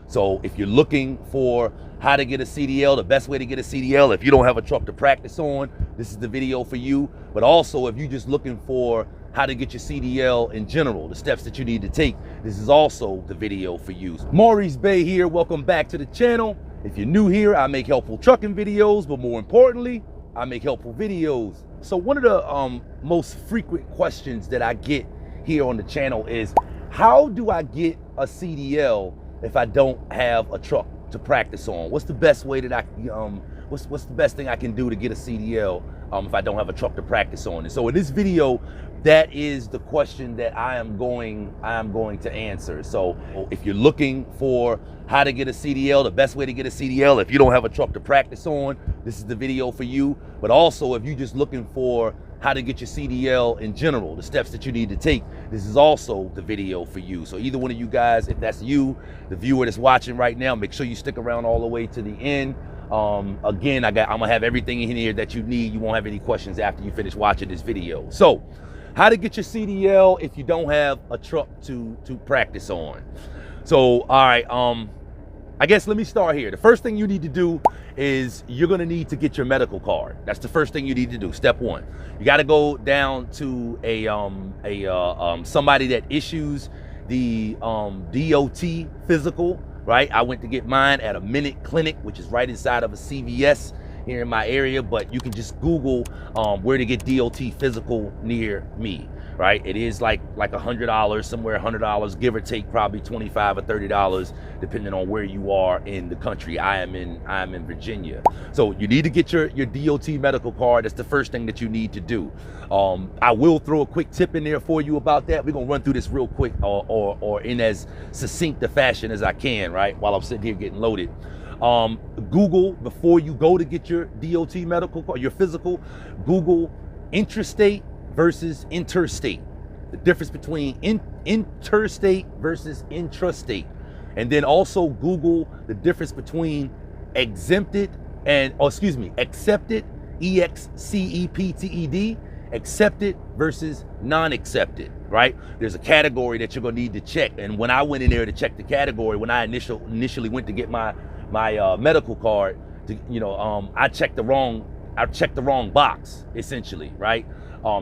So if you're looking for how to get a CDL, the best way to get a CDL, if you don't have a truck to practice on, this is the video for you. But also, if you're just looking for how to get your CDL in general, the steps that you need to take, this is also the video for you. Maurice Bay here. Welcome back to the channel. If you're new here, I make helpful trucking videos, but more importantly, I make helpful videos. So one of the most frequent questions that I get here on the channel is, how do I get a CDL if I don't have a truck to practice on? What's the best way that what's the best thing I can do to get a CDL if I don't have a truck to practice on? And so in this video, that is the question that I am going to answer. So if you're looking for how to get a CDL, the best way to get a CDL, if you don't have a truck to practice on, this is the video for you. But also, if you're just looking for how to get your CDL in general, the steps that you need to take, this is also the video for you. So either one of you guys, if that's you, the viewer that's watching right now, make sure you stick around all the way to the end. Again, I'm gonna have everything in here that you need. You won't have any questions after you finish watching this video. So how to get your CDL if you don't have a truck to practice on. So, all right, I guess let me start here. The first thing you need to do is you're gonna need to get your medical card. That's the first thing you need to do, step one. You gotta go down to somebody that issues the DOT physical, right? I went to get mine at a Minute Clinic, which is right inside of a CVS here in my area, but you can just Google where to get DOT physical near me, right? It is like $100, somewhere $100, give or take probably $25 or $30, depending on where you are in the country. I am in Virginia. So you need to get your DOT medical card. That's the first thing that you need to do. I will throw a quick tip in there for you about that. We're gonna run through this real quick or in as succinct a fashion as I can, right? While I'm sitting here getting loaded. Google, before you go to get your DOT medical card, your physical, Google intrastate versus interstate. The difference between interstate versus intrastate. And then also Google the difference between accepted, EXCEPTED, accepted versus non-accepted, right? There's a category that you're gonna need to check. And when I went in there to check the category, when I initially went to get my medical card, I checked the wrong box, essentially, right?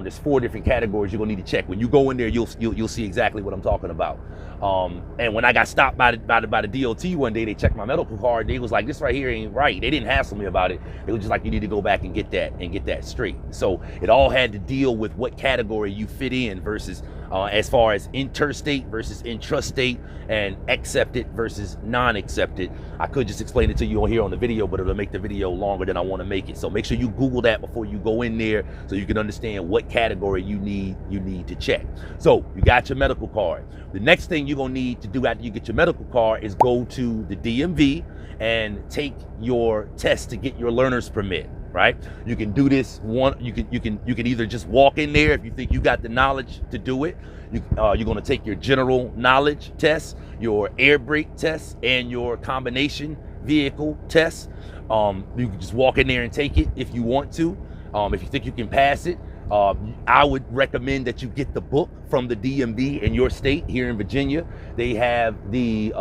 There's 4 different categories you're gonna need to check. When you go in there, you'll see exactly what I'm talking about. And when I got stopped by the DOT one day, they checked my medical card. They was like, this right here ain't right. They didn't hassle me about it. It was just like, you need to go back and get that straight. So it all had to deal with what category you fit in versus as far as interstate versus intrastate and accepted versus non-accepted. I could just explain it to you here on the video, but it'll make the video longer than I want to make it. So make sure you Google that before you go in there so you can understand what category you need to check. So you got your medical card. The next thing you're gonna need to do after you get your medical card is go to the DMV and take your test to get your learner's permit. Right? You can do this you can either just walk in there if you think you got the knowledge to do it. You're going to take your general knowledge test, your air brake test, and your combination vehicle test. You can just walk in there and take it if you want to. If you think you can pass it, I would recommend that you get the book from the DMV in your state here in Virginia. They have the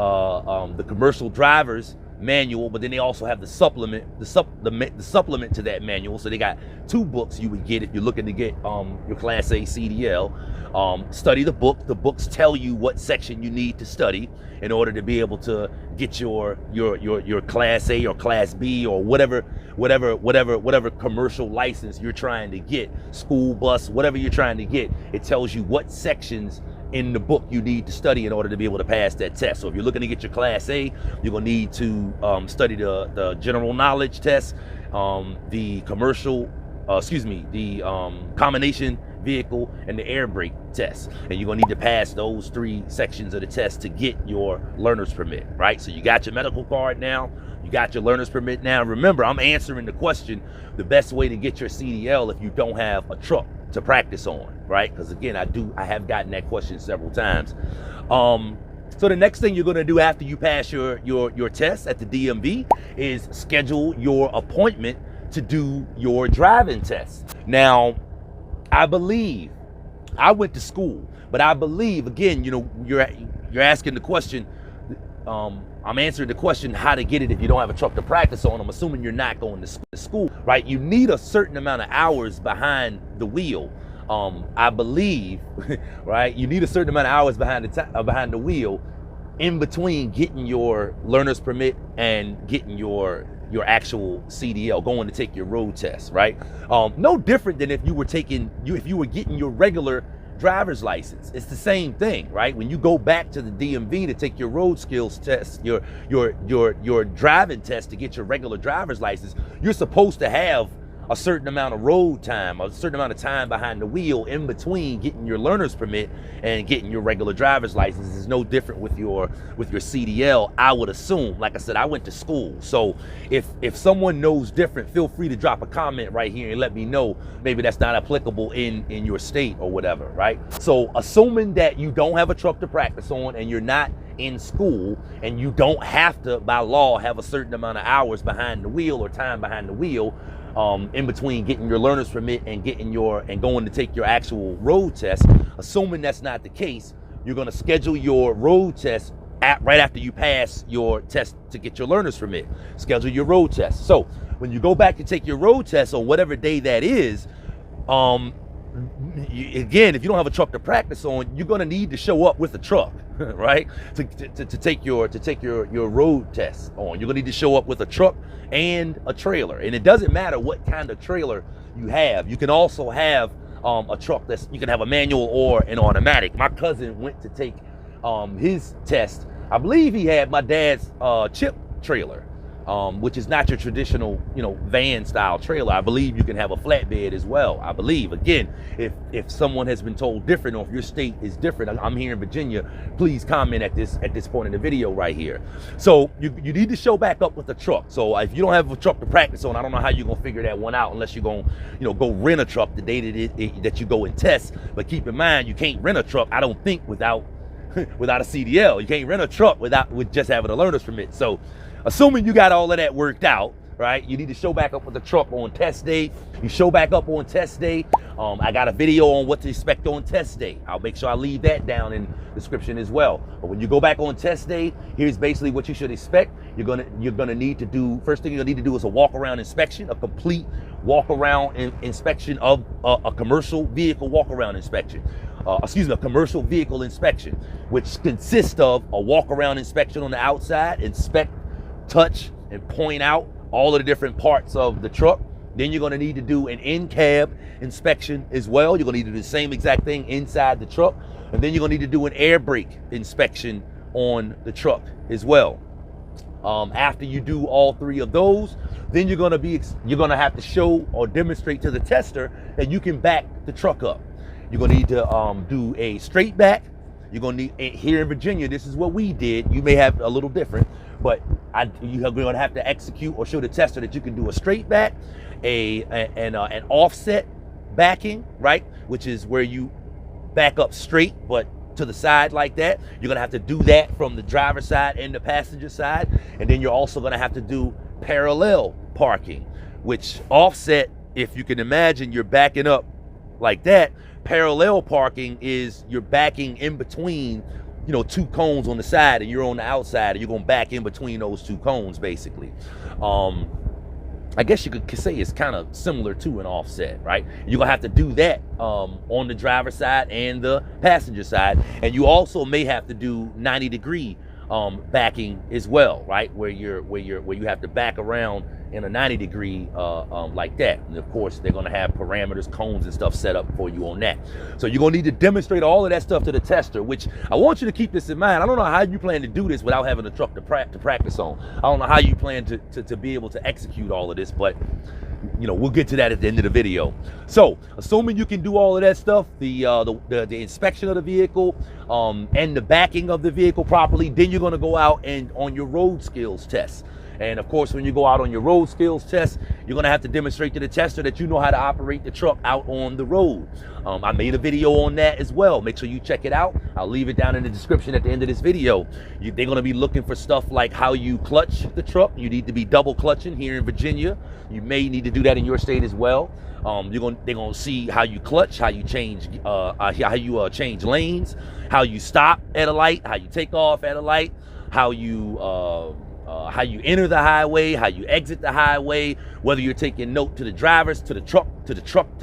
commercial driver's manual, but then they also have the supplement to that manual. So they got 2 books you would get if you're looking to get your Class A CDL. Study the book. The books tell you what section you need to study in order to be able to get your Class A or Class B or whatever commercial license you're trying to get, school bus, whatever you're trying to get. It tells you what sections in the book you need to study in order to be able to pass that test. So if you're looking to get your Class A, you're gonna need to study the general knowledge test, the combination vehicle, and the air brake test. And you're gonna need to pass those 3 sections of the test to get your learner's permit, right? So you got your medical card now, you got your learner's permit now. Remember, I'm answering the question, the best way to get your CDL if you don't have a truck to practice on, right? Because again, I have gotten that question several times. So the next thing you're gonna do after you pass your test at the DMV is schedule your appointment to do your driving test. Now, I believe, I went to school, but I believe, again, you're asking the question, I'm answering the question how to get it if you don't have a truck to practice on. I'm assuming you're not going to school, right? You need a certain amount of hours behind the wheel. I believe, right? You need a certain amount of hours behind the wheel in between getting your learner's permit and getting your actual CDL, going to take your road test, right? No different than if you were getting your regular driver's license. It's the same thing, right? When you go back to the DMV to take your road skills test, your driving test to get your regular driver's license, you're supposed to have a certain amount of road time, a certain amount of time behind the wheel in between getting your learner's permit and getting your regular driver's license. Is no different with your CDL, I would assume. Like I said, I went to school. So if someone knows different, feel free to drop a comment right here and let me know. Maybe that's not applicable in your state or whatever, right? So assuming that you don't have a truck to practice on and you're not in school and you don't have to, by law, have a certain amount of hours behind the wheel or time behind the wheel, in between getting your learner's permit and going to take your actual road test. Assuming that's not the case, you're going to schedule your road test right after you pass your test to get your learner's permit. Schedule your road test. So when you go back to take your road test on whatever day that is, again, if you don't have a truck to practice on, you're going to need to show up with a truck, right? To take your road test on. You're going to need to show up with a truck and a trailer. And it doesn't matter what kind of trailer you have. You can also have a truck you can have a manual or an automatic. My cousin went to take his test. I believe he had my dad's chip trailer, which is not your traditional, van style trailer. I believe you can have a flatbed as well. I believe, again, if someone has been told different, or if your state is different, I'm here in Virginia, please comment at this point in the video right here. So you need to show back up with a truck. So if you don't have a truck to practice on, I don't know how you're gonna figure that one out unless you're gonna, go rent a truck the day that you go and test. But keep in mind, you can't rent a truck, I don't think, without a CDL. You can't rent a truck with just having a learner's permit. So assuming you got all of that worked out, right, you need to show back up with the truck on test day. You show back up on test day. I got a video on what to expect on test day. I'll make sure I leave that down in the description as well. But when you go back on test day, here's basically what you should expect. You're gonna need to do, first thing you're gonna need to do is a walk-around inspection, a complete walk-around inspection of a commercial vehicle walk-around inspection. A commercial vehicle inspection, which consists of a walk-around inspection on the outside, inspect, touch, and point out all of the different parts of the truck. Then you're going to need to do an in-cab inspection as well. You're going to need to do the same exact thing inside the truck. And then you're going to need to do an air brake inspection on the truck as well. After you do all three of those, then you're going to have to show or demonstrate to the tester that you can back the truck up. You're going to need to do a straight back. You're going to need, here in Virginia, this is what we did. You may have a little different, but you're going to have to execute or show the tester that you can do a straight back, an offset backing, right? Which is where you back up straight, but to the side like that. You're going to have to do that from the driver's side and the passenger side. And then you're also going to have to do parallel parking, which offset, if you can imagine, you're backing up like that. Parallel parking is you're backing in between, two cones on the side, and you're on the outside, and you're going to back in between those two cones, basically. I guess you could say it's kind of similar to an offset, right? You're going to have to do that on the driver's side and the passenger side. And you also may have to do 90-degree backing as well, right? Where you have to back around in a 90-degree like that. And of course, they're going to have parameters, cones, and stuff set up for you on that. So you're going to need to demonstrate all of that stuff to the tester, which I want you to keep this in mind. I don't know how you plan to do this without having a truck to practice on. I don't know how you plan to be able to execute all of this, but we'll get to that at the end of the video. So assuming you can do all of that stuff, the inspection of the vehicle and the backing of the vehicle properly, then you're going to go out and on your road skills test. And of course, when you go out on your road skills test, you're going to have to demonstrate to the tester that you know how to operate the truck out on the road. I made a video on that as well. Make sure you check it out. I'll leave it down in the description at the end of this video. They're going to be looking for stuff like how you clutch the truck. You need to be double clutching here in Virginia. You may need to do that in your state as well. They're going to see how you clutch, how you change change lanes, how you stop at a light, how you take off at a light, how you enter the highway, how you exit the highway, whether you're taking note to the drivers, to the truck, to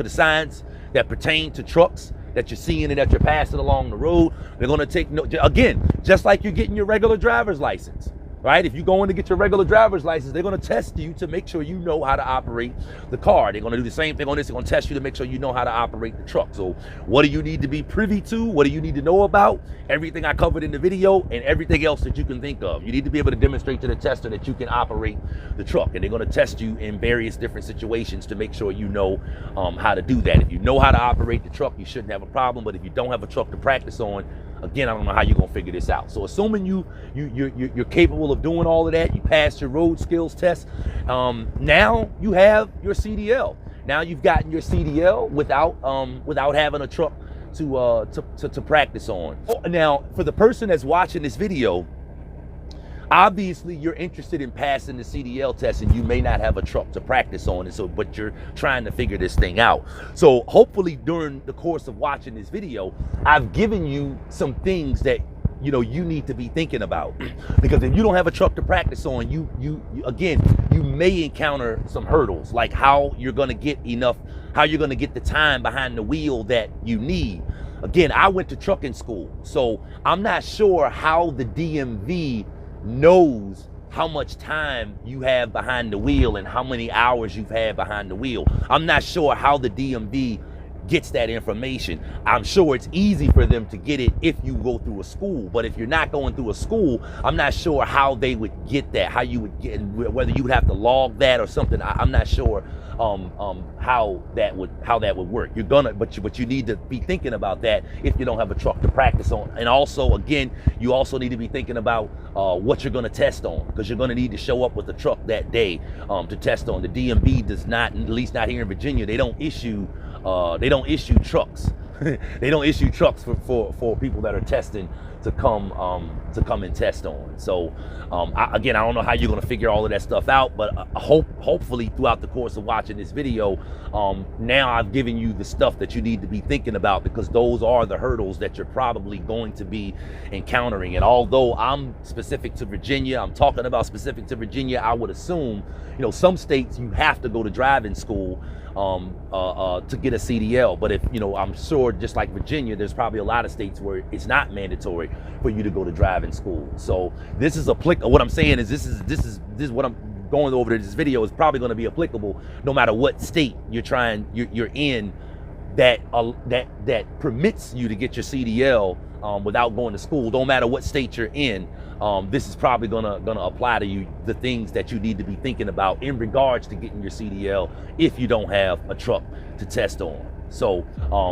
the signs that pertain to trucks that you're seeing and that you're passing along the road. They're going to take note, again, just like you're getting your regular driver's license, right? If you go in to get your regular driver's license, they're going to test you to make sure you know how to operate the car. They're going to do the same thing on this. They're going to test you to make sure you know how to operate the truck. So what do you need to be privy to? What do you need to know about? Everything I covered in the video and everything else that you can think of. You need to be able to demonstrate to the tester that you can operate the truck. And they're going to test you in various different situations to make sure you know how to do that. If you know how to operate the truck, you shouldn't have a problem. But if you don't have a truck to practice on, again, I don't know how you're gonna figure this out. So assuming you're capable of doing all of that, you passed your road skills test, now you have your CDL. Now you've gotten your CDL without having a truck to practice on. Now, for the person that's watching this video, obviously you're interested in passing the CDL test and you may not have a truck to practice on, and so but you're trying to figure this thing out. So hopefully during the course of watching this video, I've given you some things that you need to be thinking about. Because if you don't have a truck to practice on, you may encounter some hurdles, like how you're gonna get the time behind the wheel that you need. Again, I went to trucking school, so I'm not sure how the DMV knows how much time you have behind the wheel and how many hours you've had behind the wheel. I'm not sure how the DMV gets that information. I'm sure it's easy for them to get it if you go through a school, but if you're not going through a school, I'm not sure how they would get that, how you would get, whether you would have to log that or something. I'm not sure how that would work. But you need to be thinking about that if you don't have a truck to practice on. And also, again, you also need to be thinking about what you're going to test on, because you're going to need to show up with the truck that day to test on. The DMV does not, at least not here in Virginia, they don't issue trucks. They don't issue trucks for people that are testing to come and test on. So I don't know how you're gonna figure all of that stuff out, but hopefully throughout the course of watching this video, now I've given you the stuff that you need to be thinking about, because those are the hurdles that you're probably going to be encountering. And although I'm specific to Virginia, I'm talking about specific to Virginia, I would assume, some states you have to go to driving school to get a CDL. But if I'm sure, just like Virginia, there's probably a lot of states where it's not mandatory for you to go to driving school. So this is applicable. What I'm saying is this is what I'm going over to this video is probably going to be applicable no matter what state you're in that permits you to get your CDL without going to school. Don't matter what state you're in. This is probably gonna apply to you, the things that you need to be thinking about in regards to getting your CDL if you don't have a truck to test on. So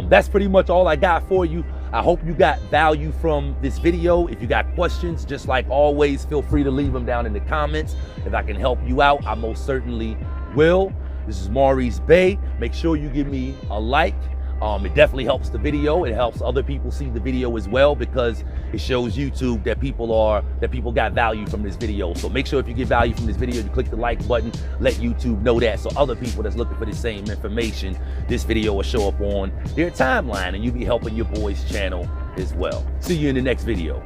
that's pretty much all I got for you. I hope you got value from this video. If you got questions, just like always, feel free to leave them down in the comments. If I can help you out, I most certainly will. This is Maurice Bay. Make sure you give me a like. It definitely helps the video. It helps other people see the video as well, because it shows YouTube that people got value from this video. So make sure if you get value from this video, you click the like button, let YouTube know that, so other people that's looking for the same information, this video will show up on their timeline, and you'll be helping your boy's channel as well. See you in the next video.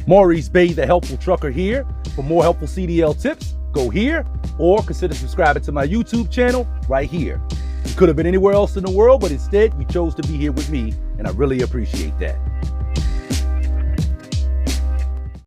Maurice Bay, the Helpful Trucker here. For more helpful CDL tips, go here, or consider subscribing to my YouTube channel right here. You could have been anywhere else in the world, but instead you chose to be here with me, and I really appreciate that.